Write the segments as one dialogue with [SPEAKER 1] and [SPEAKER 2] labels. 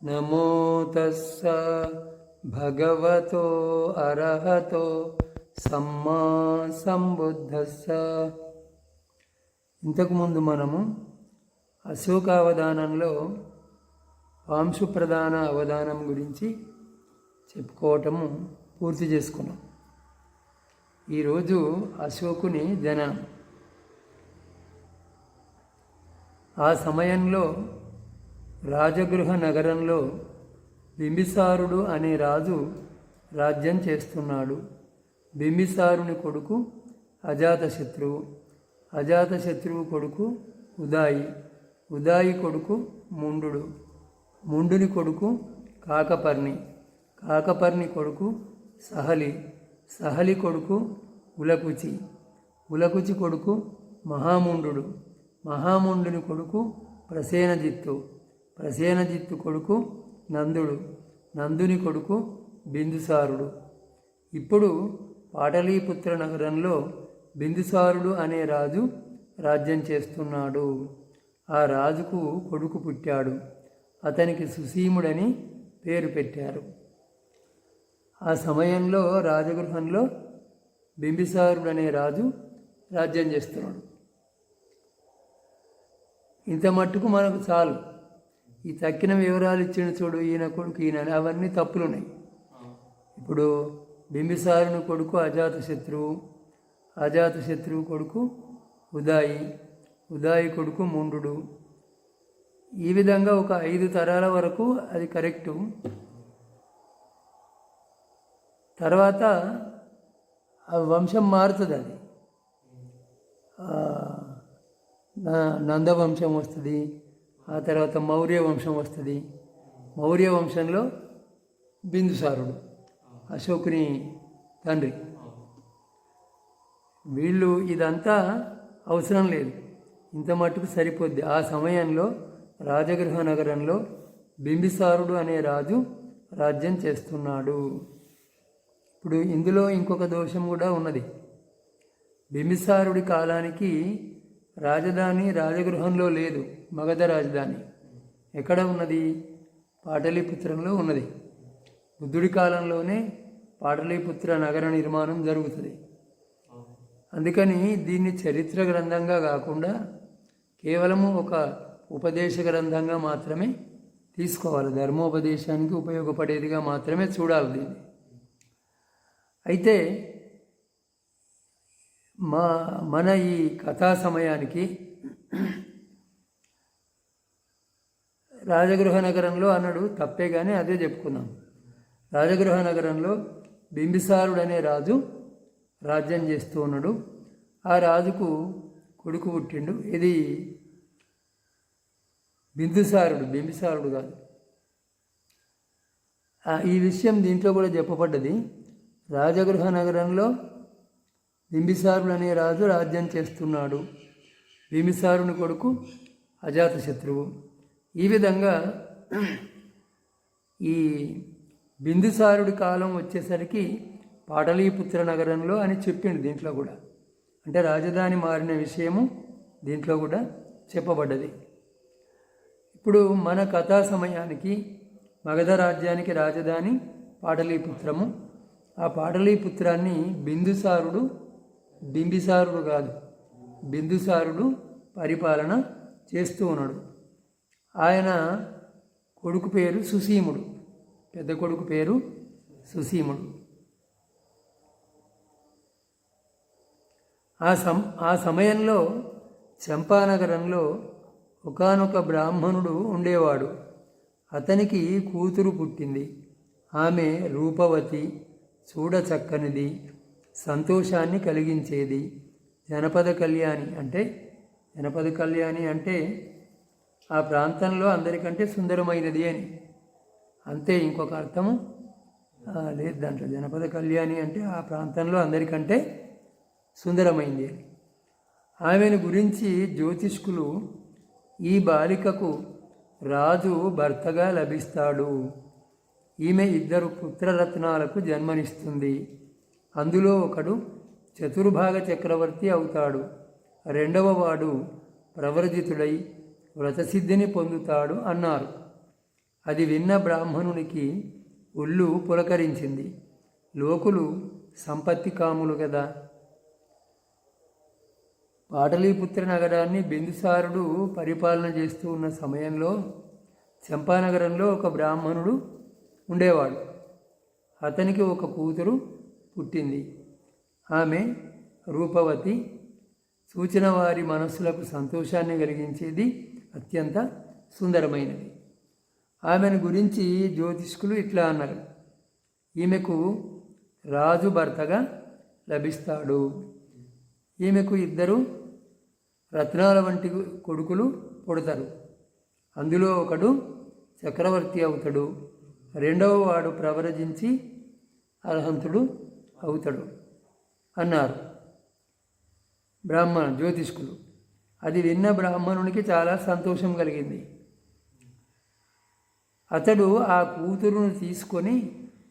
[SPEAKER 1] నమో తస్స భగవతో అర్హతో సమ్మా సంబుద్ధస్స. ఇంతకుముందు మనము అశోకావధానంలో పాంశుప్రధాన అవధానం గురించి చెప్పుకోవటము పూర్తి చేసుకున్నాం. ఈరోజు అశోకుని జననం. ఆ సమయంలో రాజగృహ నగరంలో బింబిసారుడు అనే రాజు రాజ్యం చేస్తున్నాడు. బింబిసారుని కొడుకు అజాతశత్రువు, అజాతశత్రువు కొడుకు ఉదాయి, ఉదాయి కొడుకు ముండు, ముండుని కొడుకు కాకపర్ణి, కాకపర్ణి కొడుకు సహలి, సహలి కొడుకు ఉలకుచి, ఉలకుచి కొడుకు మహాముండు, మహాముండుని కొడుకు ప్రసేనజిత్తు, ప్రసేనజిత్తు కొడుకు నందుడు, నందుని కొడుకు బిందుసారుడు. ఇప్పుడు పాటలీపుత్ర నగరంలో బిందుసారుడు అనే రాజు రాజ్యం చేస్తున్నాడు. ఆ రాజుకు కొడుకు పుట్టాడు. అతనికి సుసీముడని పేరు పెట్టారు. ఆ సమయంలో రాజగృహంలో బింబిసారుడు అనే రాజు రాజ్యం చేస్తున్నాడు. ఇంత మట్టుకు మనకు చాలు. ఈ తక్కిన వివరాలు ఇచ్చిన చూడు, ఈయన కొడుకు ఈయన, అవన్నీ తప్పులున్నాయి. ఇప్పుడు బింబిసారుని కొడుకు అజాతశత్రువు, అజాతశత్రువు కొడుకు ఉదాయి, ఉదాయి కొడుకు ముండు. ఈ విధంగా ఒక 5 తరాల వరకు అది కరెక్టు. తర్వాత ఆ వంశం మారుతుంది. అది నందవంశం వస్తుంది, ఆ తర్వాత మౌర్య వంశం వస్తుంది. మౌర్య వంశంలో బిందుసారుడు అశోకుని తండ్రి. వీళ్ళు ఇదంతా అవసరం లేదు, ఇంత మట్టుకు సరిపోద్ది. ఆ సమయంలో రాజగృహ నగరంలో బింబిసారుడు అనే రాజు రాజ్యం చేస్తున్నాడు. ఇప్పుడు ఇందులో ఇంకొక దోషం కూడా ఉన్నది. బింబిసారుడి కాలానికి రాజధాని రాజగృహంలో లేదు, మగధ రాజధాని ఎక్కడ ఉన్నది? పాటలీపుత్రంలో ఉన్నది. బుద్ధుడి కాలంలోనే పాటలీపుత్ర నగర నిర్మాణం జరుగుతుంది. అందుకని దీన్ని చరిత్ర గ్రంథంగా కాకుండా కేవలము ఒక ఉపదేశ గ్రంథంగా మాత్రమే తీసుకోవాలి. ధర్మోపదేశానికి ఉపయోగపడేదిగా మాత్రమే చూడాలి దీన్ని. అయితే మన ఈ కథా సమయానికి రాజగృహ నగరంలో అన్నాడు తప్పే, కానీ అదే చెప్పుకుందాం. రాజగృహ నగరంలో బింబిసారుడు అనే రాజు రాజ్యం చేస్తూ ఉన్నాడు. ఆ రాజుకు కొడుకు పుట్టిండు. ఇది బిందుసారుడు, బింబిసారుడు కాదు. ఈ విషయం దీంట్లో కూడా చెప్పబడ్డది. రాజగృహ నగరంలో బింబిసారుడు అనే రాజు రాజ్యం చేస్తున్నాడు. బింబిసారుని కొడుకు అజాతశత్రువు. ఈ విధంగా ఈ బిందుసారుడి కాలం వచ్చేసరికి పాటలీపుత్ర నగరంలో అని చెప్పిండు దీంట్లో కూడా. అంటే రాజధాని మారిన విషయము దీంట్లో కూడా చెప్పబడ్డది. ఇప్పుడు మన కథా సమయానికి మగధ రాజ్యానికి రాజధాని పాటలీపుత్రము. ఆ పాటలీపుత్రాన్ని బింబిసారుడు కాదు, బిందుసారుడు పరిపాలన చేస్తూ ఉన్నాడు. ఆయన కొడుకు పేరు సుసీముడు, పెద్ద కొడుకు పేరు సుసీముడు. ఆ సమయంలో చంపానగరంలో ఒకానొక బ్రాహ్మణుడు ఉండేవాడు. అతనికి కూతురు పుట్టింది. ఆమె రూపవతి, చూడచక్కనిది, సంతోషాన్ని కలిగించేది. జనపద కళ్యాణి అంటే ఆ ప్రాంతంలో అందరికంటే సుందరమైనది అని. అంతే, ఇంకొక అర్థము లేదు దాంట్లో. జనపద కళ్యాణి అంటే ఆ ప్రాంతంలో అందరికంటే సుందరమైంది అని. ఆమెను గురించి జ్యోతిష్కులు ఈ బాలికకు రాజు భర్తగా లభిస్తాడు, ఈమె 2 పుత్రరత్నాలకు జన్మనిస్తుంది, అందులో ఒకడు చతుర్భాగ చక్రవర్తి అవుతాడు, రెండవ వాడు ప్రవ్రజితుడై వ్రతసిద్ధిని పొందుతాడు అన్నారు. అది విన్న బ్రాహ్మణునికి ఒళ్ళు పులకరించింది. లోకులు సంపత్తి కాములు కదా. పాటలీపుత్ర నగరాన్ని బిందుసారుడు పరిపాలన చేస్తూ ఉన్న సమయంలో చంపానగరంలో ఒక బ్రాహ్మణుడు ఉండేవాడు. అతనికి ఒక కూతురు పుట్టింది. ఆమె రూపవతి, సూచన వారి మనస్సులకు సంతోషాన్ని కలిగించేది, అత్యంత సుందరమైనది. ఆమెను గురించి జ్యోతిష్కులు ఇట్లా అన్నారు: ఈమెకు రాజు భర్తగా లభిస్తాడు. ఈమెకు 2 రత్నాల వంటి కొడుకులు పుడతారు. అందులో ఒకడు చక్రవర్తి అవుతాడు, రెండవ వాడు ప్రవరజించి అర్హంతుడు అవుతాడు అన్నారు జ్యోతిష్కులు. అది విన్న బ్రాహ్మణునికి చాలా సంతోషం కలిగింది. అతడు ఆ కూతురును తీసుకొని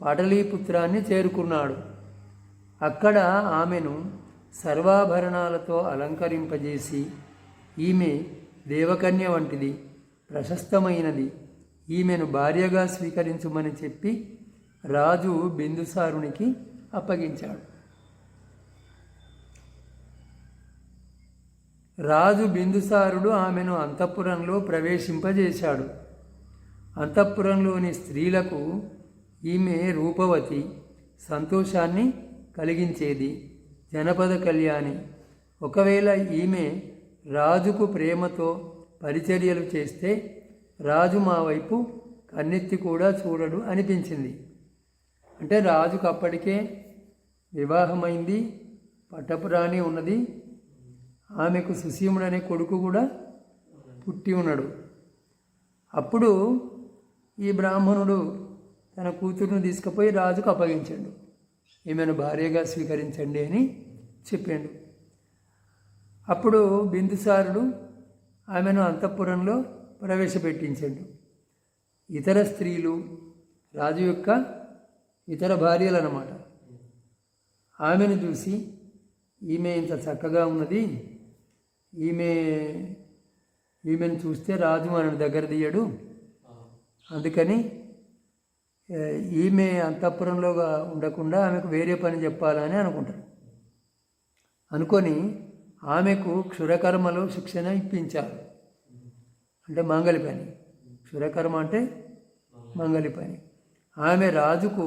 [SPEAKER 1] పాటలీపుత్రాన్ని చేరుకున్నాడు. అక్కడ ఆమెను సర్వాభరణాలతో అలంకరింపజేసి, ఈమె దేవకన్య వంటిది, ప్రశస్తమైనది, ఈమెను భార్యగా స్వీకరించుమని చెప్పి రాజు బిందుసారునికి అప్పగించాడు. రాజు బిందుసారుడు ఆమెను అంతఃపురంలో ప్రవేశింపజేశాడు. అంతఃపురంలోని స్త్రీలకు ఈమె రూపవతి, సంతోషాన్ని కలిగించేది, జనపద కళ్యాణి. ఒకవేళ ఈమె రాజుకు ప్రేమతో పరిచర్యలు చేస్తే రాజు మా వైపు కన్నెత్తి కూడా చూడడు అనిపించింది. అంటే రాజుకు అప్పటికే వివాహమైంది, పట్టపురాణి ఉన్నది, ఆమెకు సుసీముడు అనే కొడుకు కూడా పుట్టి ఉన్నాడు. అప్పుడు ఈ బ్రాహ్మణుడు తన కూతురును తీసుకుపోయి రాజుకు అప్పగించాడు. ఈమెను భార్యగా స్వీకరించండి అని చెప్పాడు. అప్పుడు బిందుసారుడు ఆమెను అంతఃపురంలో ప్రవేశపెట్టించాడు. ఇతర స్త్రీలు, రాజు యొక్క ఇతర భార్యలు అన్నమాట, ఆమెను చూసి ఈమె ఇంత చక్కగా ఉన్నది, ఈమెను చూస్తే రాజు మనని దగ్గర తీయడు, అందుకని ఈమె అంతఃపురంలో ఉండకుండా ఆమెకు వేరే పని చెప్పాలని అనుకుంటారు. అనుకొని ఆమెకు క్షురకర్మలో శిక్షణ ఇప్పించారు. అంటే మంగలి పని. క్షురకర్మ అంటే మంగలి పని. ఆమె రాజుకు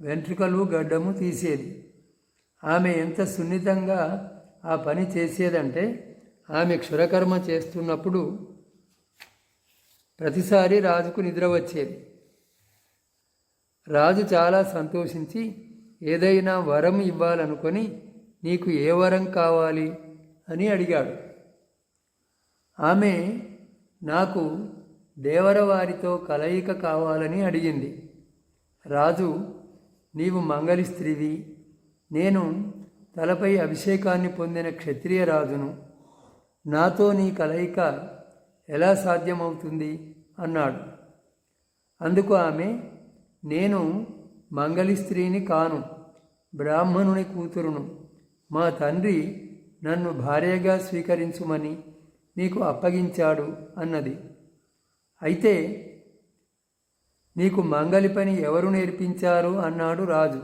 [SPEAKER 1] వెంట్రుకలు గడ్డము తీసేది. ఆమె ఎంత సున్నితంగా ఆ పని చేసేదంటే, ఆమె క్షురకర్మ చేస్తున్నప్పుడు ప్రతిసారి రాజుకు నిద్ర వచ్చేది. రాజు చాలా సంతోషించి ఏదైనా వరం ఇవ్వాలనుకొని, నీకు ఏ వరం కావాలి అని అడిగాడు. ఆమె నాకు దేవరవారితో కలయిక కావాలని అడిగింది. రాజు, నీవు మంగలి స్త్రీవి, నేను తలపై అభిషేకాన్ని పొందిన క్షత్రియ రాజును, నాతో నీ కలయిక ఎలా సాధ్యమవుతుంది అన్నాడు. అందుకు ఆమె, నేను మంగలి స్త్రీని కాను, బ్రాహ్మణుని కూతురును. మా తండ్రి నన్ను భార్యగా స్వీకరించుమని నీకు అప్పగించాడు అన్నది. అయితే నీకు మంగలి పని ఎవరు నేర్పించారు అన్నాడు రాజు.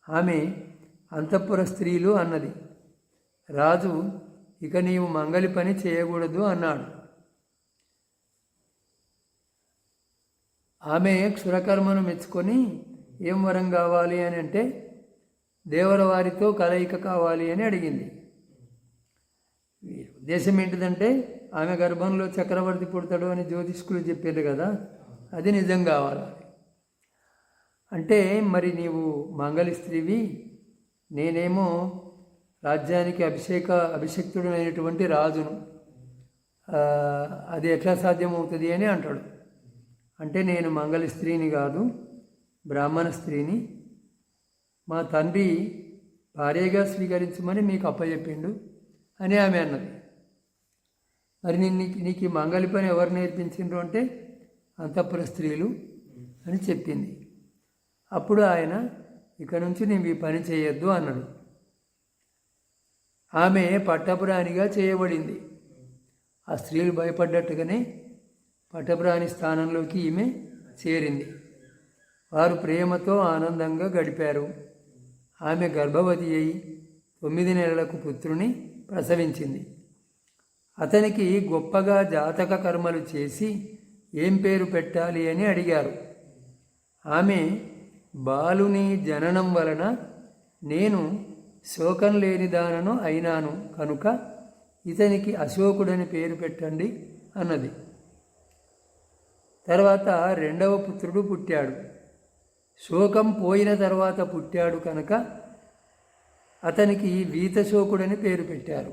[SPEAKER 1] ఆమె, అంతఃపుర స్త్రీలు అన్నది. రాజు, ఇక నీవు మంగలి పని చేయకూడదు అన్నాడు. ఆమె క్షురకర్మను మెచ్చుకొని ఏం వరం కావాలి అని అంటే, దేవరవారితో కలయిక కావాలి అని అడిగింది. ఉద్దేశం ఏంటిదంటే, ఆమె గర్భంలో చక్రవర్తి పుడతాడు అని జ్యోతిష్కులు చెప్పారు కదా, అది నిజం కావాలి. అంటే మరి నీవు మంగలి స్త్రీవి, నేనేమో రాజ్యానికి అభిషక్తుడైనటువంటి రాజును, అది ఎట్లా సాధ్యమవుతుంది అని అంటాడు. అంటే నేను మంగలి స్త్రీని కాదు, బ్రాహ్మణ స్త్రీని. మా తండ్రి భార్యగా స్వీకరించమని మీకు అప్పచెప్పిండు అని ఆమె అన్నది. మరి నీకు ఈ మంగలి పని ఎవరు నేర్పించిండ్రు అంటే, అంతఃపుర స్త్రీలు అని చెప్పింది. అప్పుడు ఆయన, ఇక నుంచి నేను ఈ పని చేయొద్దు అన్నాడు. ఆమె పట్టపురాణిగా చేయబడింది. ఆ స్త్రీలు భయపడ్డట్టుగానే పటప్రాణి స్థానంలోకి ఈమె చేరింది. వారు ప్రేమతో ఆనందంగా గడిపారు. ఆమె గర్భవతి అయి 9 నెలలకు పుత్రుని ప్రసవించింది. అతనికి గొప్పగా జాతక కర్మలు చేసి ఏం పేరు పెట్టాలి అని అడిగారు. ఆమె బాలుని జననం వలన నేను శోకం లేనిదానను అయినాను కనుక ఇతనికి అశోకుడని పేరు పెట్టండి అన్నది. తర్వాత 2వ పుత్రుడు పుట్టాడు. శోకం పోయిన తర్వాత పుట్టాడు కనుక అతనికి వీతశోకుడని పేరు పెట్టారు.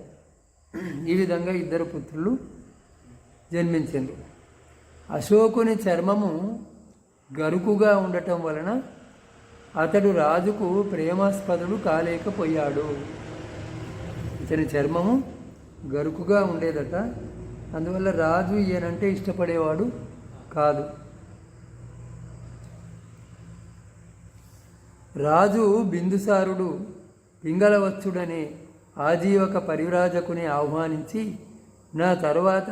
[SPEAKER 1] ఈ విధంగా 2 పుత్రులు జన్మించారు. అశోకుని చర్మము గరుకుగా ఉండటం వలన అతడు రాజుకు ప్రేమాస్పదుడు కాలేకపోయాడు. ఇతని చర్మము గరుకుగా ఉండేదట, అందువల్ల రాజు ఈయనంటే ఇష్టపడేవాడు కాదు. రాజు బిందుసారుడు పింగళవత్సుడనే ఆజీవక పరివ్రాజకుని ఆహ్వానించి, నా తరువాత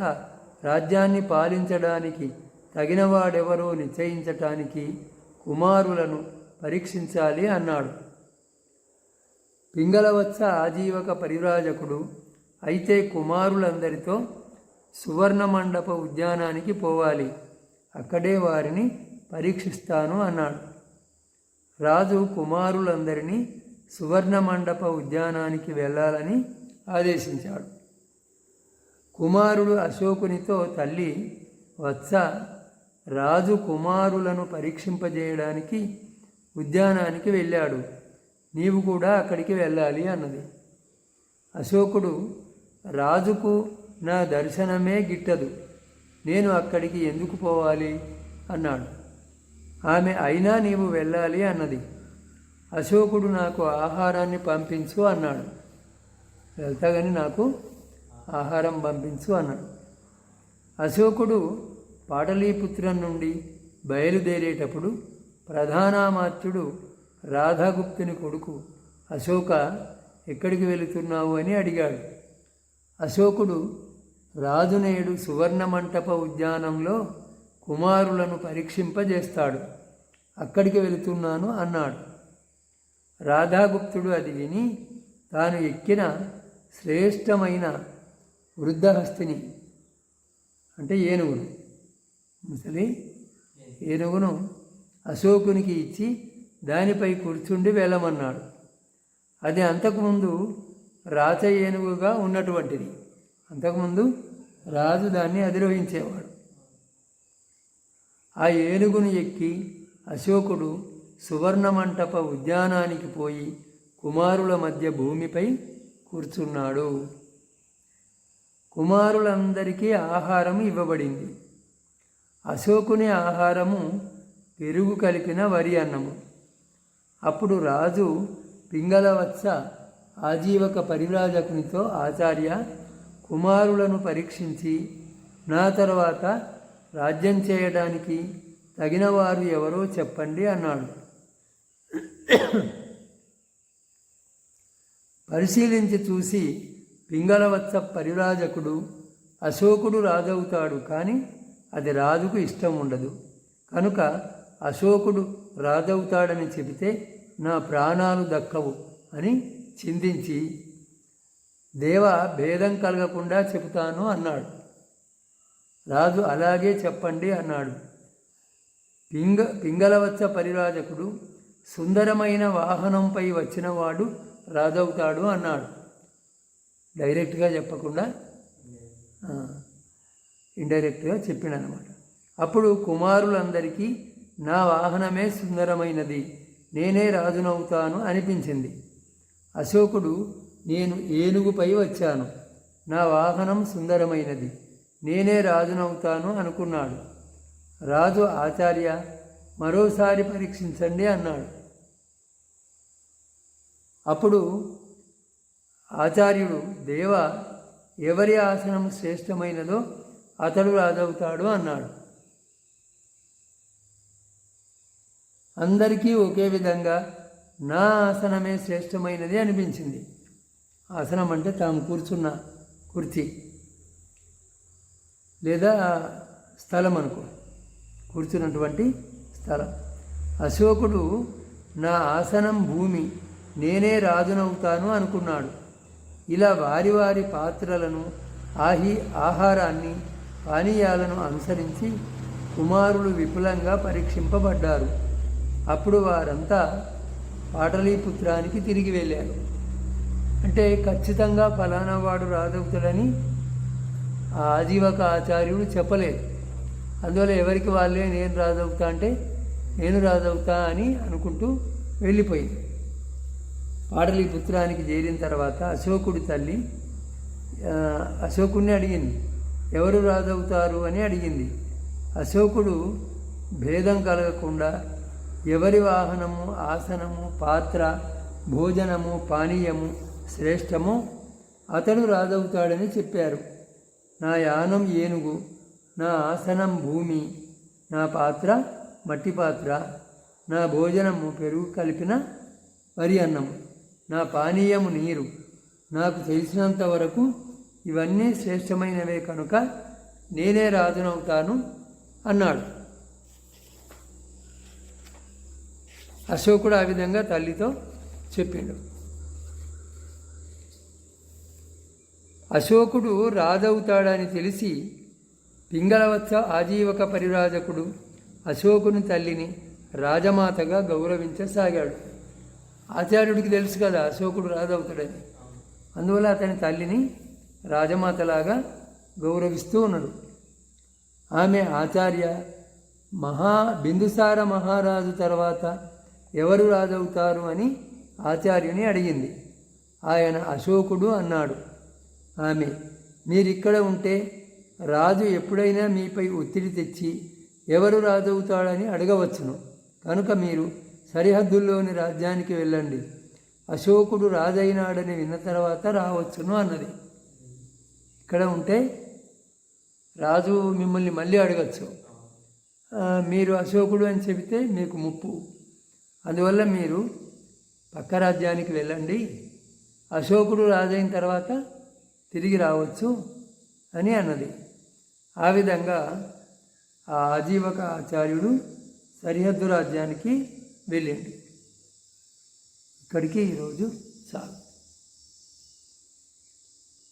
[SPEAKER 1] రాజ్యాన్ని పాలించడానికి తగినవాడెవరో నిశ్చయించటానికి కుమారులను పరీక్షించాలి అన్నాడు. పింగళవత్స ఆజీవక పరివ్రాజకుడు అయితే కుమారులందరితో సువర్ణమండప ఉద్యానానికి పోవాలి, అక్కడే వారిని పరీక్షిస్తాను అన్నాడు. రాజు కుమారులందరినీ సువర్ణమండప ఉద్యానానికి వెళ్ళాలని ఆదేశించాడు. కుమారుడు అశోకునితో, తల్లి వత్స, రాజు కుమారులను పరీక్షింపజేయడానికి ఉద్యానానికి వెళ్ళాడు, నీవు కూడా అక్కడికి వెళ్ళాలి అన్నది. అశోకుడు, రాజుకు నా దర్శనమే గిట్టదు, నేను అక్కడికి ఎందుకు పోవాలి అన్నాడు. ఆమె, అయినా నీవు వెళ్ళాలి అన్నది. అశోకుడు, నాకు ఆహారాన్ని పంపించు అన్నాడు. వెళ్తా కానీ నాకు ఆహారం పంపించు అన్నాడు. అశోకుడు పాటలీపుత్రం నుండి బయలుదేరేటప్పుడు ప్రధానామాత్యుడు రాధాగుప్తుని కొడుకు అశోక, ఎక్కడికి వెళుతున్నావు అని అడిగాడు. అశోకుడు, రాజు నేడు సువర్ణమంటప ఉద్యానంలో కుమారులను పరీక్షింపజేస్తాడు, అక్కడికి వెళుతున్నాను అన్నాడు. రాధాగుప్తుడు అది విని తాను ఎక్కిన శ్రేష్టమైన వృద్ధహస్తిని, అంటే ఏనుగును, ముసలి ఏనుగును అశోకునికి ఇచ్చి దానిపై కూర్చుండి వెళ్ళమన్నాడు. అది అంతకుముందు రాచ ఏనుగుగా ఉన్నటువంటిది. అంతకుముందు రాజు దాన్ని అధిరోహించేవాడు. ఆ ఏనుగును ఎక్కి అశోకుడు సువర్ణమంటప ఉద్యానానికి పోయి కుమారుల మధ్య భూమిపై కూర్చున్నాడు. కుమారులందరికీ ఆహారం ఇవ్వబడింది. అశోకుని ఆహారము పెరుగు కలిపిన వరి అన్నము. అప్పుడు రాజు పింగళవత్స ఆజీవక పరివ్రాజకునితో, ఆచార్య, కుమారులను పరీక్షించి నా తర్వాత రాజ్యం చేయడానికి తగినవారు ఎవరో చెప్పండి అన్నాడు. పరిశీలించి చూసి పింగళవత్స పరివ్రాజకుడు, అశోకుడు రాజవుతాడు, కానీ అది రాజుకు ఇష్టం ఉండదు కనుక అశోకుడు రాజవుతాడని చెబితే నా ప్రాణాలు దక్కవు అని చింతించి, దేవ, భేదం కలగకుండా చెబుతాను అన్నాడు. రాజు, అలాగే చెప్పండి అన్నాడు. పింగళవత్స పరివ్రాజకుడు, సుందరమైన వాహనంపై వచ్చినవాడు రాజవుతాడు అన్నాడు. డైరెక్ట్గా చెప్పకుండా ఇండైరెక్ట్గా చెప్పినమాట. అప్పుడు కుమారులందరికీ నా వాహనమే సుందరమైనది, నేనే రాజునవుతాను అనిపించింది. అశోకుడు, నేను ఏనుగుపై వచ్చాను, నా వాహనం సుందరమైనది, నేనే రాజునవుతాను అనుకున్నాడు. రాజు, ఆచార్య, మరోసారి పరీక్షించండి అన్నాడు. అప్పుడు ఆచార్యుడు, దేవ, ఎవరి ఆసనం శ్రేష్టమైనదో అతడు రాజవుతాడు అన్నాడు. అందరికీ ఒకే విధంగా నా ఆసనమే శ్రేష్టమైనది అనిపించింది. ఆసనం అంటే తాము కూర్చున్న కుర్చీ లేదా స్థలం అనుకో, కూర్చున్నటువంటి స్థలం. అశోకుడు నా ఆసనం భూమి, నేనే రాజునవుతాను అనుకున్నాడు. ఇలా వారి వారి పాత్రలను, ఆహారాన్ని, పానీయాలను అనుసరించి కుమారులు విపులంగా పరీక్షింపబడ్డారు. అప్పుడు వారంతా పాటలీపుత్రానికి తిరిగి వెళ్ళారు. అంటే ఖచ్చితంగా ఫలానా వాడు రాజవుతాడని ఆ ఆజీవక ఆచార్యుడు చెప్పలేదు. అందువల్ల ఎవరికి వాళ్ళే నేను రాజవుతా అంటే నేను రాజవుతా అని అనుకుంటూ వెళ్ళిపోయింది. పాటలీపుత్రానికి చేరిన తర్వాత అశోకుడి తల్లి అశోకుడిని అడిగింది, ఎవరు రాజవుతారు అని అడిగింది. అశోకుడు భేదం కలగకుండా ఎవరి వాహనము, ఆసనము, పాత్ర, భోజనము, పానీయము శ్రేష్టమో అతడు రాజవుతాడని చెప్పారు. నా యానం ఏనుగు, నా ఆసనం భూమి, నా పాత్ర మట్టి పాత్ర, నా భోజనము పెరుగు కలిపిన వరి అన్నము, నా పానీయము నీరు. నాకు తెలిసినంత వరకు ఇవన్నీ శ్రేష్టమైనవే కనుక నేనే రాజునవుతాను అన్నాడు. అశోకుడు ఆ విధంగా తల్లితో చెప్పిండు. అశోకుడు రాజవుతాడని తెలిసి పింగళవత్స ఆజీవక పరిరాజకుడు అశోకుని తల్లిని రాజమాతగా గౌరవించసాగాడు. ఆచార్యుడికి తెలుసు కదా అశోకుడు రాజవుతాడని, అందువల్ల అతని తల్లిని రాజమాతలాగా గౌరవిస్తూ ఉన్నాడు. ఆమె ఆచార్య బిందుసార మహారాజు తర్వాత ఎవరు రాజవుతారు అని ఆచార్యుని అడిగింది. ఆయన అశోకుడు అన్నాడు. ఆమె మీరిక్కడ ఉంటే రాజు ఎప్పుడైనా మీపై ఒత్తిడి తెచ్చి ఎవరు రాజవుతాడని అడగవచ్చును, కనుక మీరు సరిహద్దుల్లోని రాజ్యానికి వెళ్ళండి. అశోకుడు రాజైనాడని విన్న తర్వాత రావచ్చును అన్నది. ఇక్కడ ఉంటే రాజు మిమ్మల్ని మళ్ళీ అడగచ్చు, మీరు అశోకుడు అని చెబితే మీకు ముప్పు, అందువల్ల మీరు పక్క రాజ్యానికి వెళ్ళండి, అశోకుడు రాజైన తర్వాత తిరిగి రావచ్చు అని అన్నది. ఆ విధంగా ఆ ఆజీవక ఆచార్యుడు సరిహద్దు రాజ్యానికి వెళ్ళిండు. ఇక్కడికి ఈరోజు చాలు.